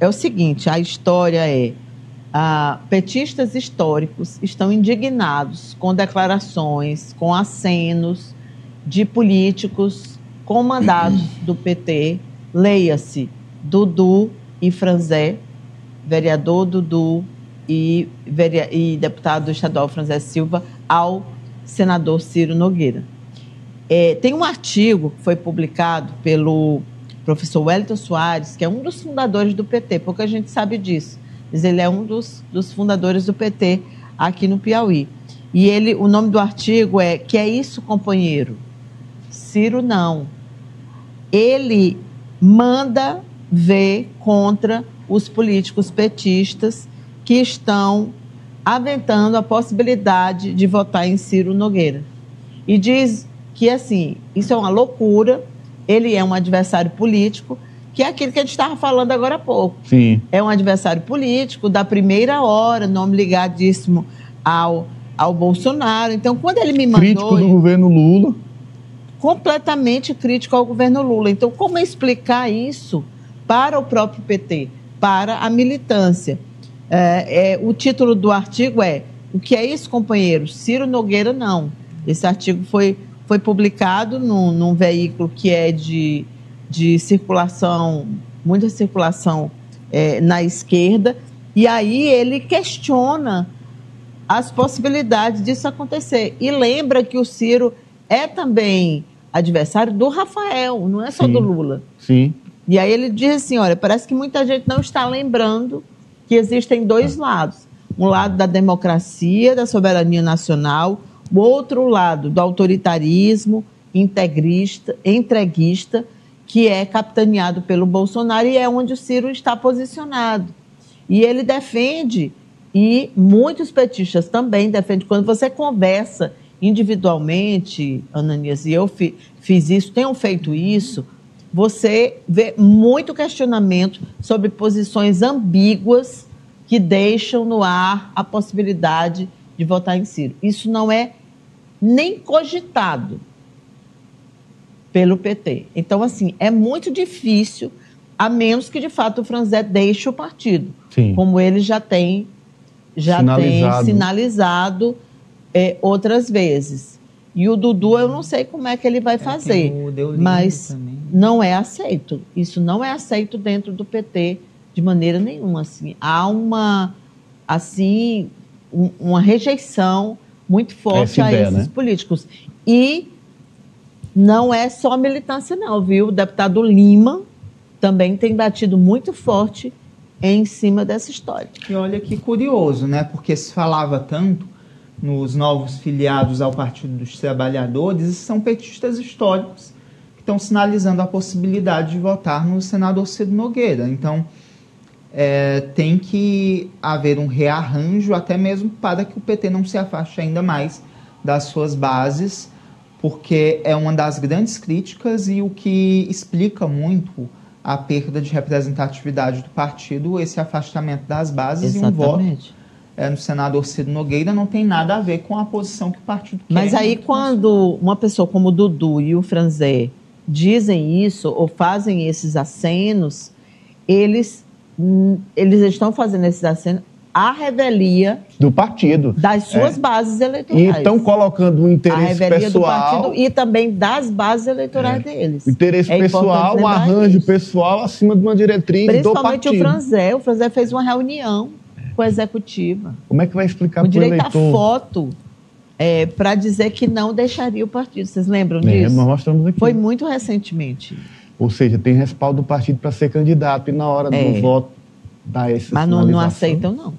é o seguinte, a história é... petistas históricos estão indignados com declarações, com acenos de políticos com mandados do PT, leia-se Dudu e Franzé, vereador Dudu e deputado estadual Franzé Silva, ao senador Ciro Nogueira. Tem um artigo que foi publicado pelo professor Wellington Soares, que é um dos fundadores do PT, pouca gente sabe disso, mas ele é um dos fundadores do PT aqui no Piauí. E o nome do artigo é "Que é isso, companheiro? Ciro não. Ele manda ver contra os políticos petistas que estão aventando a possibilidade de votar em Ciro Nogueira. E diz que, assim, isso é uma loucura, ele é um adversário político, que é aquilo que a gente estava falando agora há pouco. Sim. É um adversário político da primeira hora, nome ligadíssimo ao Bolsonaro. Então, quando ele me mandou... Crítico do governo Lula. Completamente crítico ao governo Lula. Então, como explicar isso para o próprio PT, para a militância? O título do artigo é "O que é isso, companheiro? Ciro Nogueira não". Esse artigo foi publicado num veículo que é de circulação, muita circulação na esquerda, e aí ele questiona as possibilidades disso acontecer. E lembra que o Ciro é também adversário do Rafael, não é só do Lula. Sim. E aí ele diz assim, olha, parece que muita gente não está lembrando que existem dois lados. Um lado da democracia, da soberania nacional, o outro lado do autoritarismo entreguista, que é capitaneado pelo Bolsonaro e é onde o Ciro está posicionado. E ele defende, e muitos petistas também defendem, quando você conversa individualmente, Ananias, e eu fiz isso, tenho feito isso, você vê muito questionamento sobre posições ambíguas que deixam no ar a possibilidade de votar em Ciro. Isso não é nem cogitado pelo PT. Então, assim, é muito difícil, a menos que, de fato, o Franzé deixe o partido, como ele já tem sinalizado outras vezes. E o Dudu, eu não sei como é que ele vai fazer, mas também não é aceito. Isso não é aceito dentro do PT de maneira nenhuma. Assim. Há uma rejeição muito forte a esses políticos. E não é só militância não, viu? O deputado Lima também tem batido muito forte em cima dessa história. E olha que curioso, né? Porque se falava tanto nos novos filiados ao Partido dos Trabalhadores, e são petistas históricos que estão sinalizando a possibilidade de votar no senador Ciro Nogueira. Então, tem que haver um rearranjo, até mesmo para que o PT não se afaste ainda mais das suas bases, porque é uma das grandes críticas e o que explica muito a perda de representatividade do partido, esse afastamento das bases. Exatamente. E um voto no senador Ciro Nogueira não tem nada a ver com a posição que o partido quer. Mas aí quando uma pessoa como o Dudu e o Franzé dizem isso ou fazem esses acenos, eles estão fazendo esses acenos à revelia do partido, das suas bases eleitorais. E estão colocando o interesse pessoal do partido e também das bases eleitorais deles. O interesse pessoal, um arranjo pessoal acima de uma diretriz do partido. Principalmente o Franzé fez uma reunião com a executiva. Como é que vai explicar para o eleitor? direito à foto para dizer que não deixaria o partido. Vocês lembram disso? Nós mostramos aqui. Foi muito recentemente. Ou seja, tem respaldo do partido para ser candidato e na hora do voto dá essa Mas não aceitam, não.